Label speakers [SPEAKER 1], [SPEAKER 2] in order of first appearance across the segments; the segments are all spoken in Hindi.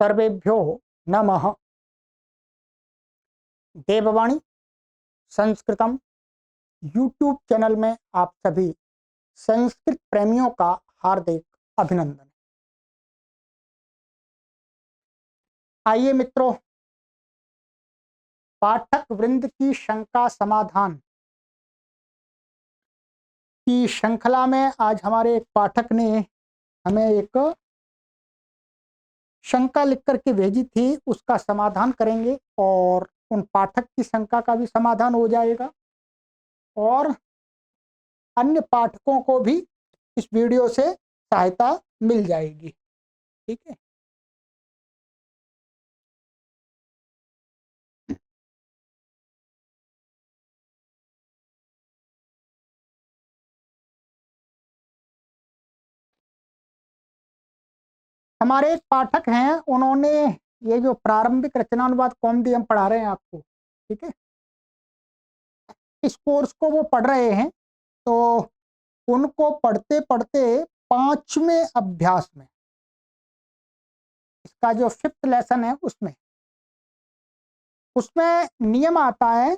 [SPEAKER 1] सर्वेभ्यो नमः। देववाणी संस्कृतम यूट्यूब चैनल में आप सभी संस्कृत प्रेमियों का हार्दिक अभिनंदन। आइए मित्रों, पाठक वृंद की शंका समाधान की श्रृंखला में आज हमारे एक पाठक ने हमें एक शंका लिख करके भेजी थी, उसका समाधान करेंगे और उन पाठक की शंका का भी समाधान हो जाएगा और अन्य पाठकों को भी इस वीडियो से सहायता मिल जाएगी। ठीक है, हमारे एक पाठक हैं, उन्होंने ये जो प्रारंभिक रचनानुवाद कौमुदी हम पढ़ा रहे हैं आपको, ठीक है, इस कोर्स को वो पढ़ रहे हैं। तो उनको पढ़ते पढ़ते 5वें अभ्यास में, इसका जो 5th लेसन है उसमें नियम आता है।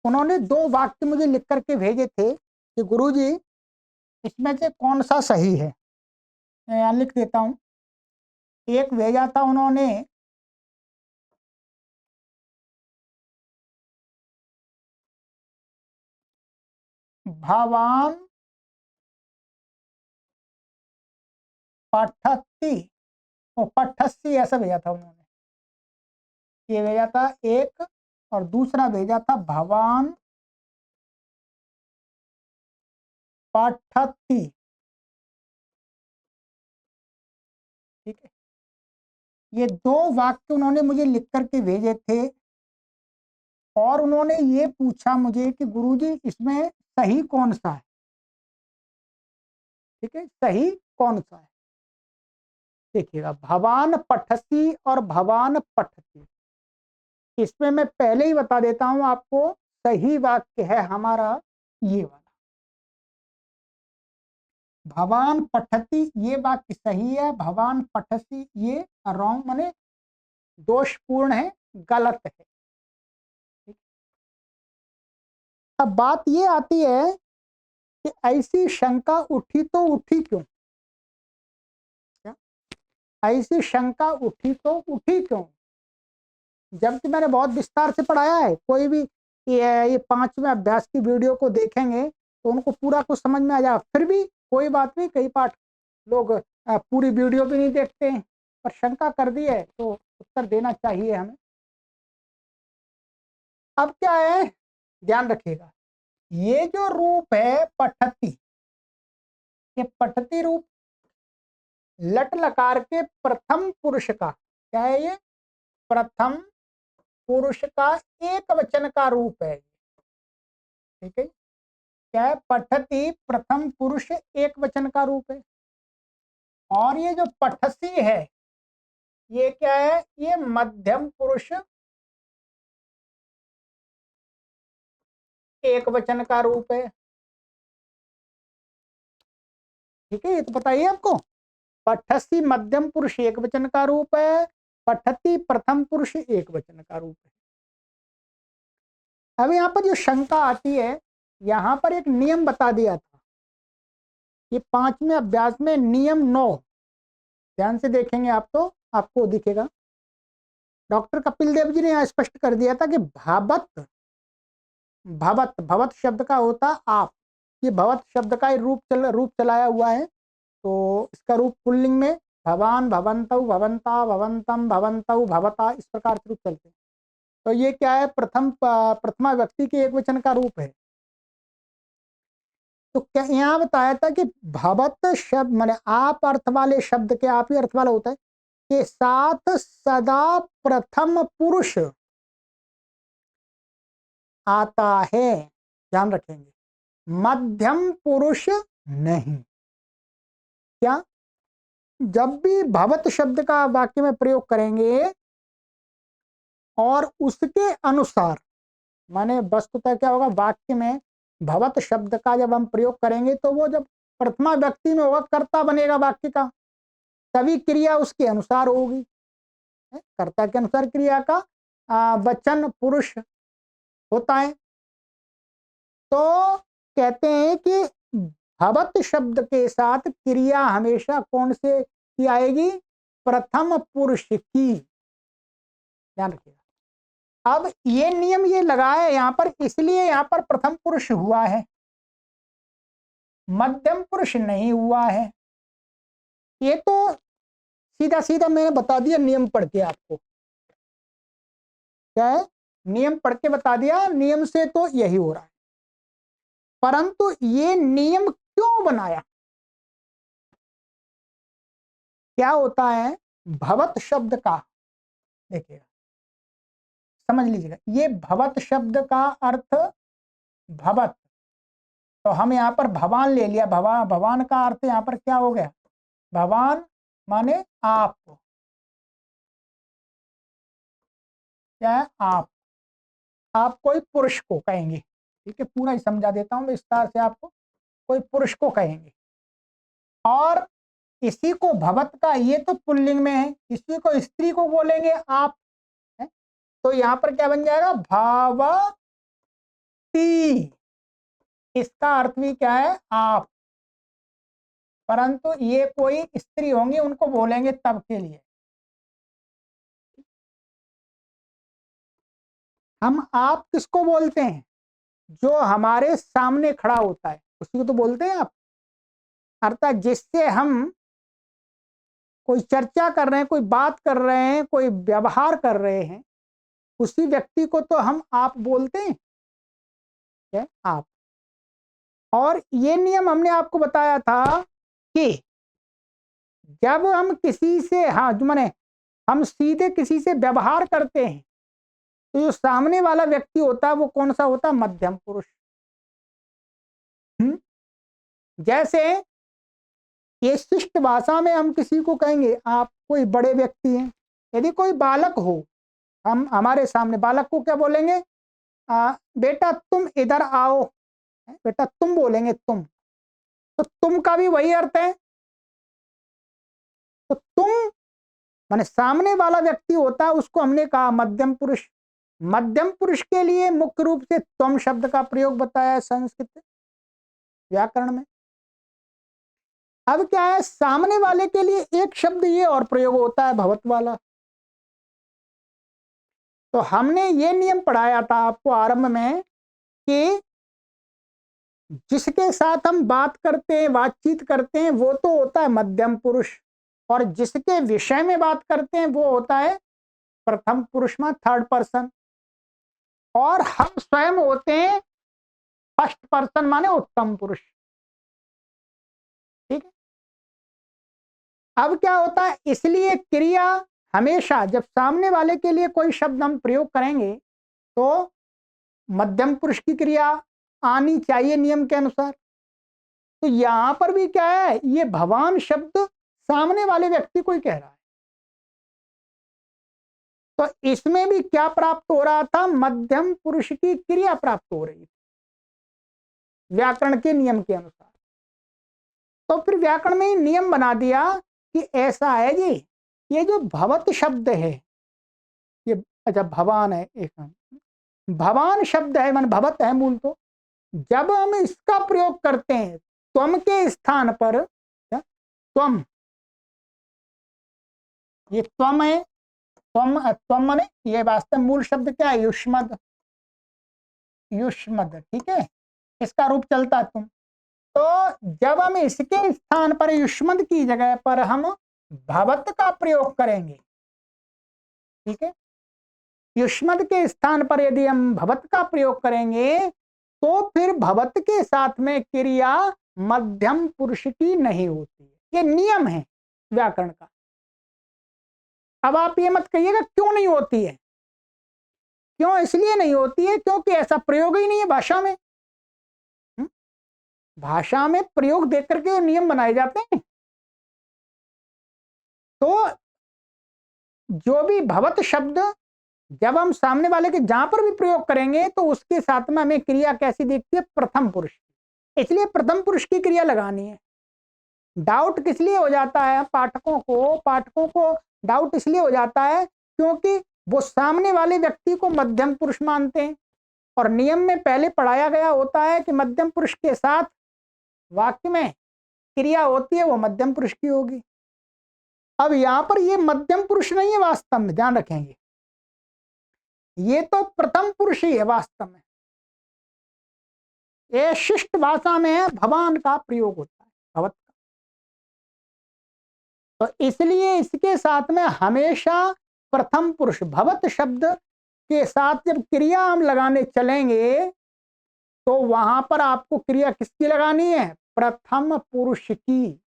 [SPEAKER 1] उन्होंने 2 वाक्य मुझे लिख करके भेजे थे कि गुरुजी इसमें से कौन सा सही है। मैं यहाँ लिख देता हूँ। एक भेजा था उन्होंने, भवान पठती और पठस्सी ऐसा भेजा था उन्होंने। ये भेजा था एक, और दूसरा भेजा था भवान पठती। ठीक है, ये 2 वाक्य उन्होंने मुझे लिख करके भेजे थे और उन्होंने ये पूछा मुझे कि गुरुजी इसमें सही कौन सा है। ठीक है, सही कौन सा है। देखिएगा, भवान पठसी और भवान पठती, इसमें मैं पहले ही बता देता हूं आपको, सही वाक्य है हमारा ये वाला, भवान पठती ये वाक्य सही है। भवान पठसी ये रॉन्ग, माने दोषपूर्ण है, गलत है। अब बात ये आती है कि ऐसी शंका उठी तो उठी क्यों? क्या ऐसी शंका उठी तो उठी क्यों? जबकि मैंने बहुत विस्तार से पढ़ाया है। कोई भी ये 5वें अभ्यास की वीडियो को देखेंगे तो उनको पूरा कुछ समझ में आ जाएगा। फिर भी कोई बात नहीं, कई पाठ लोग पूरी वीडियो भी नहीं देखते हैं, पर शंका कर दी है तो उत्तर देना चाहिए हमें। अब क्या है, ध्यान रखिएगा, ये जो रूप है पठती, ये पठती रूप लट लकार के प्रथम पुरुष का, क्या है ये, प्रथम पुरुष का एक वचन का रूप है। ठीक है, क्या है, पठती प्रथम पुरुष एक वचन का रूप है। और ये जो पठसी है, ये क्या है, ये मध्यम पुरुष एक वचन का रूप है। ठीक है, ये तो बताइए आपको, पठसी मध्यम पुरुष एक वचन का रूप है, पठती प्रथम पुरुष एक वचन का रूप है। अब यहाँ पर जो शंका आती है, यहाँ पर एक नियम बता दिया था, ये 5वें अभ्यास में नियम 9, ध्यान से देखेंगे आप तो आपको दिखेगा। डॉक्टर कपिल देव जी ने यहाँ स्पष्ट कर दिया था कि भावत, भवत, भवत शब्द का होता आप, ये भवत शब्द का रूप चलाया हुआ है। तो इसका रूप पुल्लिंग में भवान, भवन्तौ, भवन्ता, भवन्तम, भवन्तौ, भवता, इस प्रकार से रूप चलते हैं। तो ये क्या है, प्रथमा व्यक्ति के एक वचन का रूप है। तो क्या यहाँ बताया था कि भवत शब्द माने आप अर्थ वाले शब्द के, आप ही अर्थ वाला होता है, के साथ सदा प्रथम पुरुष आता है, ध्यान रखेंगे, मध्यम पुरुष नहीं। क्या, जब भी भवत शब्द का वाक्य में प्रयोग करेंगे और उसके अनुसार, माने वस्तुतः क्या होगा, वाक्य में भवत शब्द का जब हम प्रयोग करेंगे तो वो जब प्रथमा व्यक्ति में होगा, कर्ता बनेगा वाक्य का। तभी क्रिया उसके अनुसार होगी। कर्ता के अनुसार क्रिया का वचन पुरुष होता है। तो कहते हैं कि भवत शब्द के साथ क्रिया हमेशा कौन से की आएगी? प्रथम पुरुष की। ध्यान रखिएगा। अब ये नियम ये लगा है यहां पर, इसलिए यहां पर प्रथम पुरुष हुआ है, मध्यम पुरुष नहीं हुआ है। ये तो सीधा सीधा मैंने बता दिया नियम पढ़ के आपको। क्या है? नियम पढ़ के बता दिया, नियम से तो यही हो रहा है। परंतु ये नियम क्यों बनाया? क्या होता है भवत शब्द का? देखिएगा, समझ लीजिएगा। ये भवत शब्द का अर्थ भवत, तो हम यहाँ पर भवान ले लिया। भवान का अर्थ यहाँ पर क्या हो गया? भवान माने आप। क्या है? आप कोई पुरुष को कहेंगे। ठीक है, पूरा ही समझा देता हूं विस्तार से आपको। कोई पुरुष को कहेंगे और इसी को भवत का, ये तो पुल्लिंग में है, इसी को स्त्री को बोलेंगे आप। है? तो यहां पर क्या बन जाएगा? भावती। इसका अर्थ भी क्या है? आप। परंतु ये कोई स्त्री होंगी, उनको बोलेंगे तब के लिए। हम आप किसको बोलते हैं? जो हमारे सामने खड़ा होता है उसी को तो बोलते हैं आप। अर्थात जिससे हम कोई चर्चा कर रहे हैं, कोई बात कर रहे हैं, कोई व्यवहार कर रहे हैं, उसी व्यक्ति को तो हम आप बोलते हैं। क्या? आप। और ये नियम हमने आपको बताया था कि जब हम किसी से, हाँ माने हम सीधे किसी से व्यवहार करते हैं, तो जो सामने वाला व्यक्ति होता है वो कौन सा होता है? मध्यम पुरुष। जैसे ये शिष्ट भाषा में हम किसी को कहेंगे आप, कोई बड़े व्यक्ति हैं। यदि कोई बालक हो, हम हमारे सामने बालक को क्या बोलेंगे? बेटा तुम इधर आओ। बेटा तुम बोलेंगे, तुम। तो तुम का भी वही अर्थ है। तो तुम माने सामने वाला व्यक्ति होता है, उसको हमने कहा मध्यम पुरुष। मध्यम पुरुष के लिए मुख्य रूप से त्वम शब्द का प्रयोग बताया है संस्कृत व्याकरण में। अब क्या है, सामने वाले के लिए एक शब्द ये और प्रयोग होता है, भवत वाला। तो हमने ये नियम पढ़ाया था आपको आरंभ में कि जिसके साथ हम बात करते हैं, बातचीत करते हैं, वो तो होता है मध्यम पुरुष, और जिसके विषय में बात करते हैं वो होता है प्रथम पुरुष में थर्ड पर्सन, और हम स्वयं होते हैं फर्स्ट पर्सन माने उत्तम पुरुष। ठीक है। अब क्या होता है, इसलिए क्रिया हमेशा जब सामने वाले के लिए कोई शब्द हम प्रयोग करेंगे तो मध्यम पुरुष की क्रिया आनी चाहिए नियम के अनुसार। तो यहां पर भी क्या है, ये भवान शब्द सामने वाले व्यक्ति को ही कह रहा है। तो इसमें भी क्या प्राप्त हो रहा था? मध्यम पुरुष की क्रिया प्राप्त हो रही थी व्याकरण के नियम के अनुसार। तो फिर व्याकरण में ही नियम बना दिया कि ऐसा है जी, ये जो भवत शब्द है, ये अच्छा भवान है, एक भवान शब्द है, मन भवत है मूल। तो जब हम इसका प्रयोग करते हैं त्वम के स्थान पर, त्वम, ये त्वम है, त्वम माने ये वास्तव मूल शब्द क्या है? युष्मद। युष्मद, ठीक है, इसका रूप चलता तुम। तो जब हम इसके स्थान पर युष्मद की जगह पर हम भवत का प्रयोग करेंगे, ठीक है, युष्मद के स्थान पर यदि हम भवत का प्रयोग करेंगे तो फिर भवत के साथ में क्रिया मध्यम पुरुष की नहीं होती है। ये नियम है व्याकरण का। अब आप ये मत कहिएगा क्यों नहीं होती है। क्यों इसलिए नहीं होती है क्योंकि ऐसा प्रयोग ही नहीं है भाषा में। भाषा में प्रयोग देख करके नियम बनाए जाते हैं। तो जो भी भवत शब्द जब हम सामने वाले के जहां पर भी प्रयोग करेंगे तो उसके साथ में हमें क्रिया कैसी दिखती है? प्रथम पुरुष। इसलिए प्रथम पुरुष की क्रिया लगानी है। डाउट किस लिए हो जाता है पाठकों को डाउट इसलिए हो जाता है क्योंकि वो सामने वाले व्यक्ति को मध्यम पुरुष मानते हैं, और नियम में पहले पढ़ाया गया होता है कि मध्यम पुरुष के साथ वाक्य में क्रिया होती है वो मध्यम पुरुष की होगी। अब यहां पर ये मध्यम पुरुष नहीं है वास्तव में, ध्यान रखेंगे, ये तो प्रथम पुरुष ही है वास्तव में। ये शिष्ट भाषा में भवान का प्रयोग होता है, भवत का। तो इसलिए इसके साथ में हमेशा प्रथम पुरुष भवत शब्द के साथ जब क्रिया हम लगाने चलेंगे तो वहां पर आपको क्रिया किसकी लगानी है? प्रथम पुरुष की।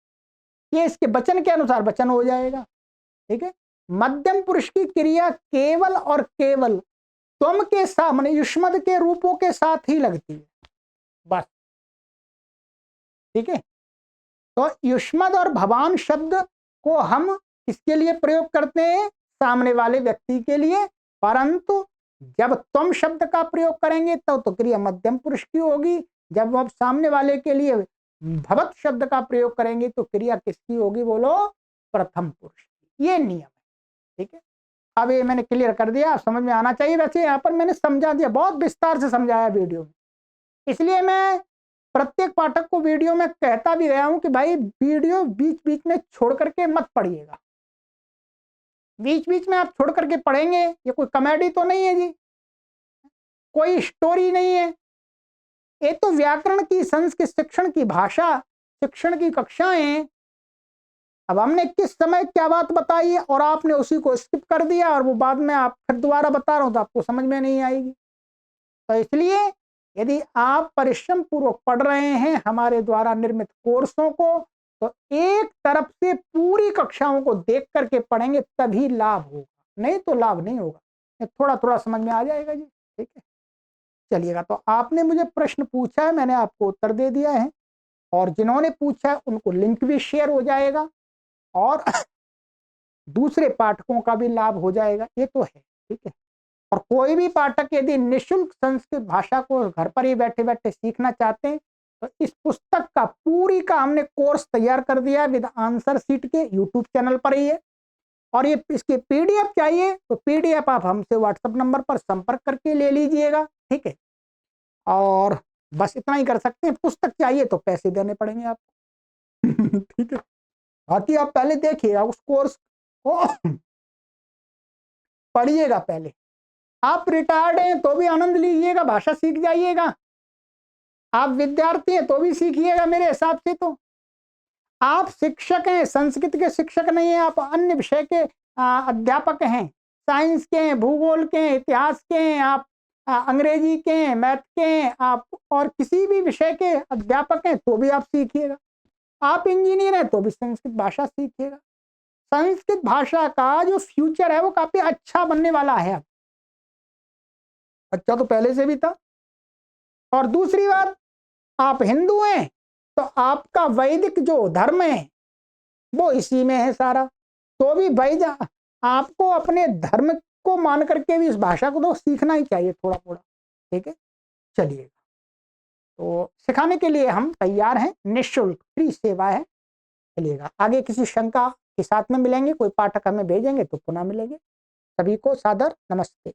[SPEAKER 1] ये इसके वचन के अनुसार वचन हो जाएगा, ठीक है। मध्यम पुरुष की क्रिया केवल और केवल तुम के साथ माने युष्मद के रूपों के साथ ही लगती है, बस, ठीक है। तो युष्मद और भवान शब्द को हम किसके लिए प्रयोग करते हैं? सामने वाले व्यक्ति के लिए। परंतु जब तुम शब्द का प्रयोग करेंगे तो क्रिया मध्यम पुरुष की होगी। जब आप सामने वाले के लिए भवत शब्द का प्रयोग करेंगे तो क्रिया किसकी होगी? बोलो, प्रथम पुरुष की। ये नियम है, ठीक है। अब ये मैंने क्लियर कर दिया, समझ में आना चाहिए। वैसे यहाँ पर मैंने समझा दिया, बहुत विस्तार से समझाया वीडियो में, इसलिए मैं प्रत्येक पाठक को वीडियो में कहता भी गया हूं कि भाई वीडियो बीच बीच में छोड़ करके मत पढ़िएगा। बीच बीच में आप छोड़ करके पढ़ेंगे, ये कोई कॉमेडी तो नहीं है जी, कोई स्टोरी नहीं है, ये तो व्याकरण की, संस्कृत शिक्षण की, भाषा शिक्षण की कक्षाएं। अब हमने किस समय क्या बात बताई और आपने उसी को स्किप कर दिया और वो बाद में आप फिर दोबारा बता रहा हूं तो आपको समझ में नहीं आएगी। तो इसलिए यदि आप परिश्रम पूर्वक पढ़ रहे हैं हमारे द्वारा निर्मित कोर्सों को, तो एक तरफ से पूरी कक्षाओं को देख करके पढ़ेंगे तभी लाभ होगा, नहीं तो लाभ नहीं होगा। थोड़ा थोड़ा समझ में आ जाएगा जी, ठीक है। चलिएगा, तो आपने मुझे प्रश्न पूछा है, मैंने आपको उत्तर दे दिया है, और जिन्होंने पूछा है उनको लिंक भी शेयर हो जाएगा और दूसरे पाठकों का भी लाभ हो जाएगा, ये तो है, ठीक है। और कोई भी पाठक यदि निःशुल्क संस्कृत भाषा को घर पर ही बैठे बैठे सीखना चाहते हैं तो इस पुस्तक का पूरी का हमने कोर्स तैयार कर दिया विद आंसर शीट के यूट्यूब चैनल पर ही है। और ये इसके पीडीएफ चाहिए तो पीडीएफ आप हमसे व्हाट्सएप नंबर पर संपर्क करके ले लीजिएगा, ठीक है। और बस इतना ही कर सकते हैं। पुस्तक चाहिए तो पैसे देने पड़ेंगे आपको ठीक है। बाकी आप पहले देखिएगा उस कोर्स को पढ़िएगा पहले। आप रिटायर्ड हैं तो भी आनंद लीजिएगा, भाषा सीख जाइएगा। आप विद्यार्थी हैं तो भी सीखिएगा मेरे हिसाब से। तो आप शिक्षक हैं, संस्कृत के शिक्षक नहीं हैं, आप अन्य विषय के अध्यापक हैं, साइंस के हैं, भूगोल के हैं, इतिहास के हैं, आप अंग्रेजी के हैं, मैथ के हैं, आप और किसी भी विषय के अध्यापक हैं तो भी आप सीखिएगा। आप इंजीनियर हैं तो भी संस्कृत भाषा सीखिएगा। संस्कृत भाषा का जो फ्यूचर है वो काफी अच्छा बनने वाला है। अच्छा तो पहले से भी था। और दूसरी बात, आप हिंदू हैं तो आपका वैदिक जो धर्म है वो इसी में है सारा, तो भी भाई आपको अपने धर्म को मान करके भी इस भाषा को तो सीखना ही चाहिए थोड़ा थोड़ा, ठीक है। चलिएगा, तो सिखाने के लिए हम तैयार हैं, निःशुल्क फ्री सेवा है। चलिएगा, आगे किसी शंका के साथ में मिलेंगे, कोई पाठक हमें भेजेंगे तो पुनः मिलेंगे। सभी को सादर नमस्ते।